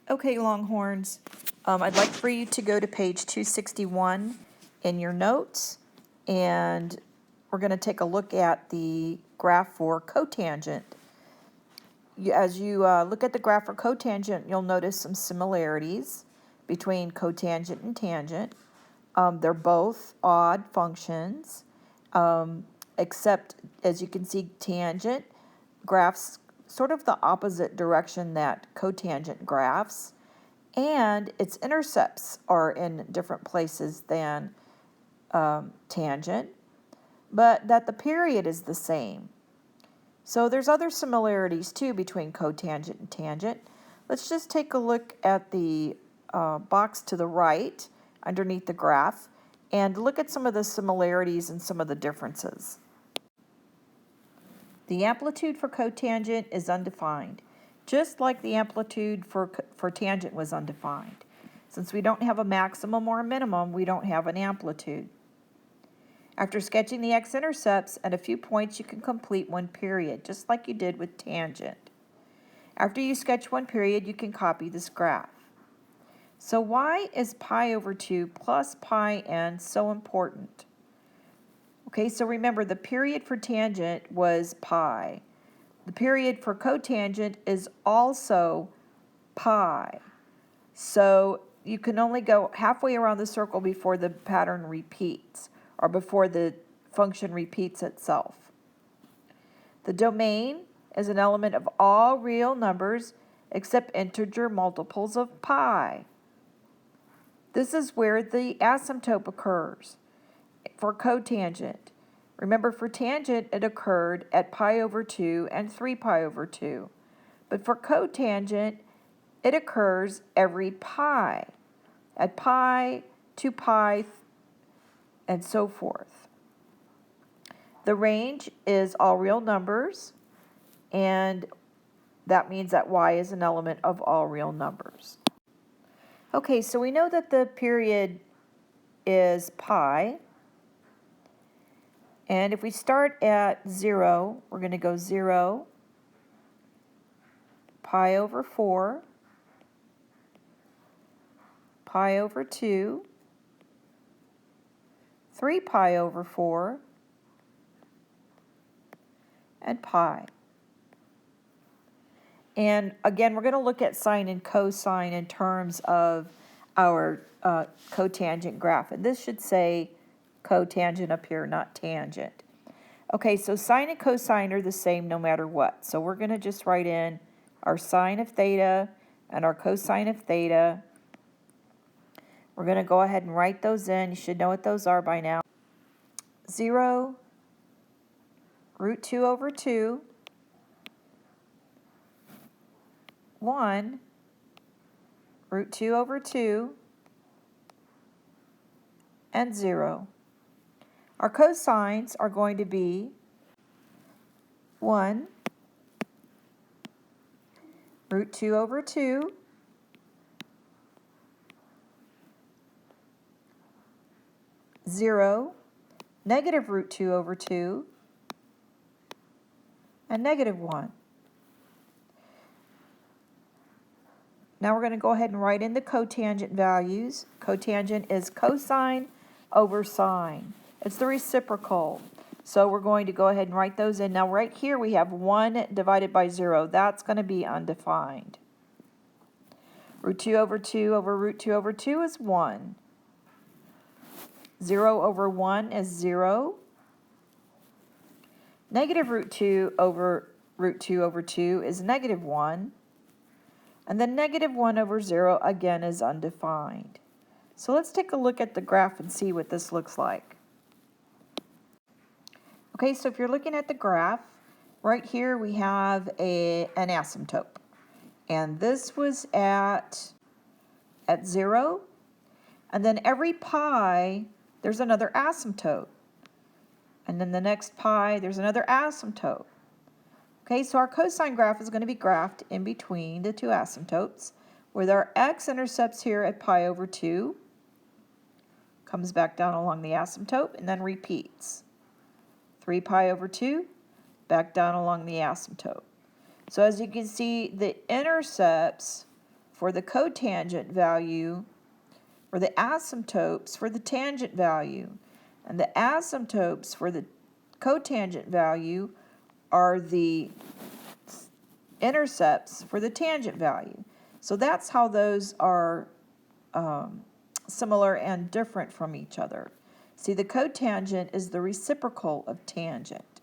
Okay, Longhorns, I'd like for you to go to page 261 in your notes, and we're going to take a look at the graph for cotangent. As you look at the graph for cotangent, you'll notice some similarities between cotangent and tangent. They're both odd functions, except, as you can see, tangent graphs sort of the opposite direction that cotangent graphs, and its intercepts are in different places than tangent, but that the period is the same. So there's other similarities too between cotangent and tangent. Let's just take a look at the box to the right underneath the graph and look at some of the similarities and some of the differences. The amplitude for cotangent is undefined, just like the amplitude for tangent was undefined. Since we don't have a maximum or a minimum, we don't have an amplitude. After sketching the x-intercepts at a few points, you can complete one period, just like you did with tangent. After you sketch one period, you can copy this graph. So why is pi over 2 plus pi n so important? Okay, so remember the period for tangent was pi. The period for cotangent is also pi. So you can only go halfway around the circle before the pattern repeats, or before the function repeats itself. The domain is an element of all real numbers except integer multiples of pi. This is where the asymptote occurs for cotangent. Remember, for tangent, it occurred at pi over 2 and 3 pi over 2. But for cotangent, it occurs every pi, at pi, 2 pi, and so forth. The range is all real numbers, and that means that y is an element of all real numbers. Okay, so we know that the period is pi. And if we start at 0, we're going to go 0, pi over 4, pi over 2, 3 pi over 4, and pi. And again, we're going to look at sine and cosine in terms of our cotangent graph. And this should say cotangent up here, not tangent. Okay, so sine and cosine are the same no matter what. So we're going to just write in our sine of theta and our cosine of theta. We're going to go ahead and write those in. You should know what those are by now. 0, root 2 over 2, 1, root 2 over 2, and 0. Our cosines are going to be 1, root 2 over 2, 0, negative root 2 over 2, and negative 1. Now we're going to go ahead and write in the cotangent values. Cotangent is cosine over sine. It's the reciprocal. So we're going to go ahead and write those in. Now right here we have 1 divided by 0. That's going to be undefined. Root 2 over 2 over root 2 over 2 is 1. 0 over 1 is 0. Negative root 2 over root 2 over 2 is negative 1. And then negative 1 over 0 again is undefined. So let's take a look at the graph and see what this looks like. Okay, so if you're looking at the graph, right here we have an asymptote. And this was at 0. And then every pi, there's another asymptote. And then the next pi, there's another asymptote. Okay, so our cosine graph is going to be graphed in between the two asymptotes, with our x-intercepts here at pi over 2, comes back down along the asymptote, and then repeats. 3 pi over 2, back down along the asymptote. So as you can see, the intercepts for the cotangent value, or the asymptotes for the tangent value. And the asymptotes for the cotangent value are the intercepts for the tangent value. So that's how those are similar and different from each other. See, the cotangent is the reciprocal of tangent.